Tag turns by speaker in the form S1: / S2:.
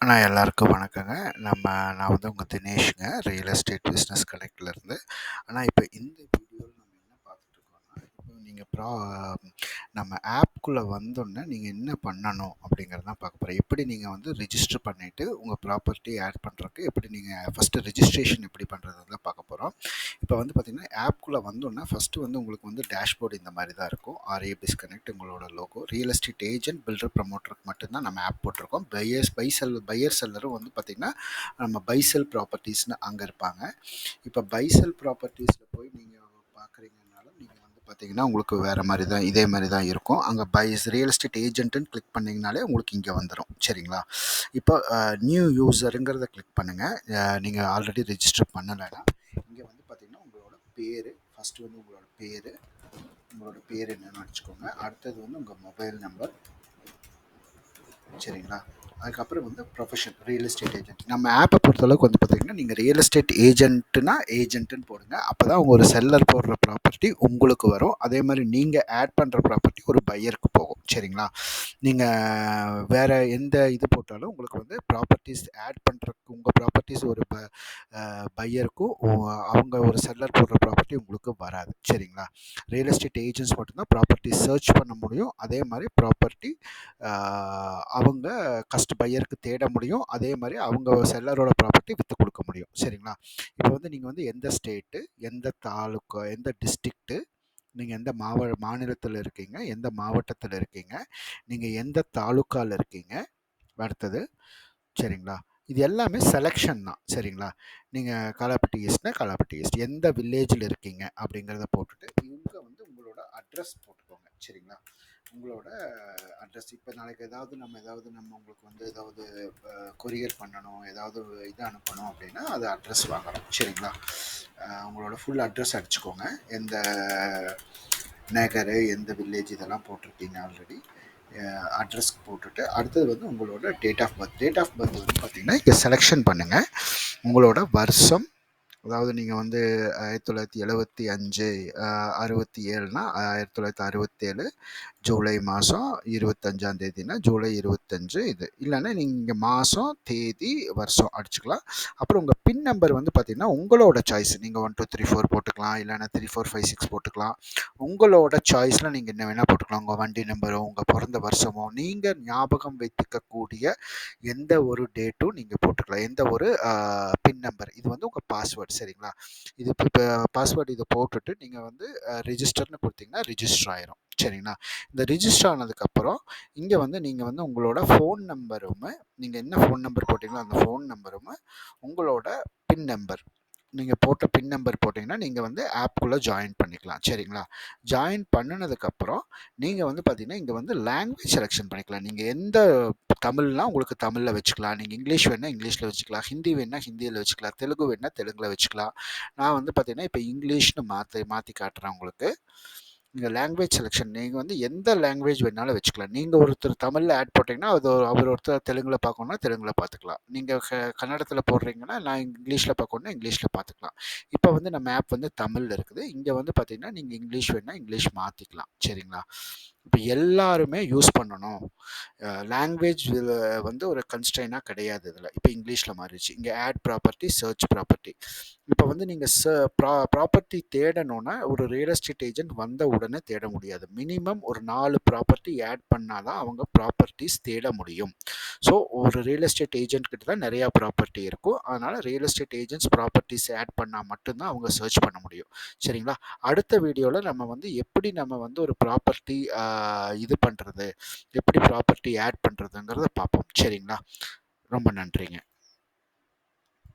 S1: எல்லாருக்கும் வணக்கங்க. நான் வந்து உங்க தினேஷ்ங்க. ரியல் எஸ்டேட் பிஸ்னஸ் கனெக்ட்லேருந்து. இப்போ இந்த வீடியோல நம்ம என்ன பார்த்துட்ருக்கோம்னா, இப்போ நீங்க நம்ம ஆப்குள்ளே வந்தோன்னே நீங்கள் என்ன பண்ணணும் அப்படிங்கிறது தான் பார்க்க போகிறோம். எப்படி நீங்கள் வந்து ரிஜிஸ்டர் பண்ணிவிட்டு உங்கள் ப்ராப்பர்ட்டி ஆட் பண்ணுறதுக்கு எப்படி நீங்கள் ஃபஸ்ட்டு ரிஜிஸ்ட்ரேஷன் எப்படி பண்ணுறது தான் பார்க்க போகிறோம். இப்போ வந்து பார்த்திங்கன்னா ஆப்குள்ளே வந்தோன்னே ஃபஸ்ட்டு வந்து உங்களுக்கு வந்து டேஷ்போர்டு இந்த மாதிரி தான் இருக்கும். ஆர்ஏ பிஸ்கனெக்ட் உங்களோட logo. Real estate agent builder ப்ரமோட்டருக்கு மட்டும்தான் நம்ம ஆப் போட்டிருக்கோம். பையர் செல்லரும் வந்து பார்த்திங்கன்னா நம்ம பைசெல் ப்ராப்பர்ட்டிஸ்னு அங்கே இருப்பாங்க. இப்போ பைசெல் ப்ராப்பர்ட்டிஸில் போய் நீங்கள் பார்க்குறீங்கனாலும் நீங்கள் வந்து பார்த்தீங்கன்னா உங்களுக்கு வேறு மாதிரி தான் இதே மாதிரி தான் இருக்கும். அங்கே ரியல் எஸ்டேட் ஏஜென்ட்டுன்னு கிளிக் பண்ணிங்கனாலே உங்களுக்கு இங்கே வந்துடும். சரிங்களா? இப்போ நியூ யூஸருங்கிறத கிளிக் பண்ணுங்கள். நீங்கள் ஆல்ரெடி ரெஜிஸ்டர் பண்ணலைன்னா இங்கே வந்து பார்த்திங்கன்னா உங்களோட பேர் ஃபஸ்ட்டு வந்து உங்களோட பேர் என்னென்னு வச்சுக்கோங்க. அடுத்தது வந்து உங்கள் மொபைல் நம்பர். சரிங்களா? அதுக்கப்புறம் வந்து ப்ரொஃபஷன் ரியல் எஸ்டேட் ஏஜென்ட். நம்ம ஆப்பை பொறுத்தளவுக்கு வந்து பார்த்திங்கன்னா நீங்கள் ரியல் எஸ்டேட் ஏஜென்ட்டுன்னு போடுங்க. அப்போ தான் ஒரு செல்லர் போடுற ப்ராப்பர்ட்டி உங்களுக்கு வரும். அதே மாதிரி நீங்கள் ஆட் பண்ணுற ப்ராப்பர்ட்டி ஒரு பையருக்கு போகும். சரிங்களா? நீங்கள் வேறு எந்த இது போட்டாலும் உங்களுக்கு வந்து ப்ராப்பர்ட்டிஸ் ஆட் பண்ணுறதுக்கு உங்கள் ப்ராப்பர்ட்டிஸ் ஒரு பையருக்கும் அவங்க ஒரு செல்லர் போடுற ப்ராப்பர்ட்டி உங்களுக்கு வராது. சரிங்களா? ரியல் எஸ்டேட் ஏஜென்ட்ஸ் மட்டும்தான் ப்ராப்பர்ட்டி சர்ச் பண்ண முடியும். அதே மாதிரி ப்ராப்பர்ட்டி அவங்க பையருக்கு தேட முடியும். அதே மாதிரி அவங்க செல்லரோட ப்ராப்பர்ட்டி விற்று கொடுக்க முடியும். சரிங்களா? இப்போ வந்து நீங்கள் வந்து எந்த ஸ்டேட்டு, எந்த தாலுக்கா, எந்த டிஸ்ட்ரிக்ட்டு, நீங்கள் எந்த மாநிலத்தில் இருக்கீங்க, எந்த மாவட்டத்தில் இருக்கீங்க, நீங்கள் எந்த தாலுக்காவில் இருக்கீங்க, அடுத்தது சரிங்களா? இது எல்லாமே செலெக்ஷன் தான். சரிங்களா? நீங்கள் காலாப்பட்டி ஈஸ்ட் எந்த வில்லேஜில் இருக்கீங்க அப்படிங்கிறத போட்டுட்டு இங்கே வந்து உங்களோட அட்ரஸ் போட்டுக்கோங்க. சரிங்களா? உங்களோட அட்ரஸ் இப்போ நாளைக்கு நம்ம உங்களுக்கு வந்து ஏதாவது கொரியர் பண்ணணும், ஏதாவது இது அனுப்பணும் அப்படின்னா அது அட்ரஸ் வாங்கணும். சரிங்களா? உங்களோட ஃபுல் அட்ரஸ் அடிச்சுக்கோங்க. எந்த நகர், எந்த வில்லேஜ் இதெல்லாம் போட்டிருக்கீங்க ஆல்ரெடி. அட்ரஸ்க்கு போட்டுட்டு அடுத்தது வந்து உங்களோட டேட் ஆஃப் பர்த் வந்து பார்த்திங்கன்னா இங்கே செலெக்ஷன் பண்ணுங்கள். உங்களோட வருஷம், அதாவது நீங்கள் வந்து 1975 67னா 1967 ஜூலை மாதம் 25ஆம் தேதினா ஜூலை 25 இது. இல்லைன்னா நீங்கள் மாதம், தேதி, வருஷம் அடிச்சுக்கலாம். அப்புறம் உங்கள் பின் நம்பர் வந்து பார்த்திங்கன்னா உங்களோட சாய்ஸ். நீங்கள் 1 2 3 4 போட்டுக்கலாம். இல்லைன்னா 3 4 5 6 போட்டுக்கலாம். உங்களோட சாய்ஸில் நீங்கள் என்ன வேணால் போட்டுக்கலாம். உங்கள் வண்டி நம்பரோ, உங்கள் பிறந்த வருஷமோ, நீங்கள் ஞாபகம் வைத்துக்கக்கூடிய எந்த ஒரு டேட்டும் நீங்கள் போட்டுக்கலாம். எந்த ஒரு பின் நம்பர். இது வந்து உங்கள் பாஸ்வேர்டு. சரிங்களா? இது இப்போ பாஸ்வேர்டு இதை போட்டுட்டு நீங்கள் வந்து ரிஜிஸ்டர்னு கொடுத்தீங்கன்னா ரிஜிஸ்டர் ஆயிரும். சரிங்களா? இந்த ரிஜிஸ்டர் ஆனதுக்கப்புறம் இங்கே வந்து நீங்கள் வந்து உங்களோட ஃபோன் நம்பரும், நீங்கள் என்ன ஃபோன் நம்பர் போட்டிங்களோ அந்த ஃபோன் நம்பரும், உங்களோட பின் நம்பர், நீங்கள் போட்ட பின் நம்பர் போட்டிங்கன்னா நீங்கள் வந்து ஆப்குள்ளே ஜாயின் பண்ணிக்கலாம். சரிங்களா? ஜாயின் பண்ணினதுக்கப்புறம் நீங்கள் வந்து பார்த்திங்கன்னா இங்கே வந்து லாங்குவேஜ் செலெக்ஷன் பண்ணிக்கலாம். நீங்கள் எந்த தமிழ்னா உங்களுக்கு தமிழில் வச்சுக்கலாம். நீங்கள் இங்கிலீஷ் வேணால் இங்கிலீஷில் வச்சுக்கலாம். ஹிந்தி வேணால் ஹிந்தியில் வச்சுக்கலாம். தெலுங்கு வேணால் தெலுங்கில் வச்சுக்கலாம். நான் வந்து பார்த்திங்கன்னா இப்போ இங்கிலீஷ்னு மாற்றி காட்டுறேன் உங்களுக்கு. நீங்கள் லாங்குவேஜ் செலெக்ஷன் நீங்கள் வந்து எந்த லாங்குவேஜ் வேணாலும் வச்சுக்கலாம். நீங்கள் ஒருத்தர் தமிழில் ஆட் போட்டிங்கன்னா அவர் ஒருத்தர் தெலுங்கில் பார்க்கணுன்னா தெலுங்கில் பார்த்துக்கலாம். நீங்கள் கன்னடத்தில் போடுறீங்கன்னா நான் இங்கிலீஷில் பார்க்கணுன்னா இங்கிலீஷில் பார்த்துக்கலாம். இப்போ வந்து நம்ம ஆப் வந்து தமிழில் இருக்குது. இங்கே வந்து பார்த்திங்கன்னா நீங்கள் இங்கிலீஷ் வேணால் இங்கிலீஷ் மாற்றிக்கலாம். சரிங்களா? இப்போ எல்லாருமே யூஸ் பண்ணணும். லாங்குவேஜ் வந்து ஒரு கன்ஸ்ட்ரெயினாக கிடையாது. இதில் இப்போ இங்கிலீஷில் மாறிடுச்சு. இங்கே ஆட் ப்ராப்பர்ட்டி, சர்ச் ப்ராப்பர்ட்டி. இப்போ வந்து நீங்கள் ப்ராப்பர்ட்டி தேடணுன்னா ஒரு ரியல் எஸ்டேட் ஏஜென்ட் வந்த உடனே தேட முடியாது. மினிமம் ஒரு 4 ப்ராப்பர்ட்டி ஆட் பண்ணால் தான் அவங்க ப்ராப்பர்ட்டிஸ் தேட முடியும். ஸோ ஒரு ரியல் எஸ்டேட் ஏஜென்ட் கிட்ட தான் நிறையா ப்ராப்பர்ட்டி இருக்கும். அதனால் real estate agents properties add பண்ணால் மட்டும்தான் அவங்க சர்ச் பண்ண முடியும். சரிங்களா? அடுத்த வீடியோவில் நம்ம வந்து ஒரு ப்ராப்பர்ட்டி இது பண்ணுறது, எப்படி ப்ராப்பர்ட்டி ஆட் பண்ணுறதுங்கிறத பார்ப்போம். சரிங்களா? ரொம்ப நன்றிங்க.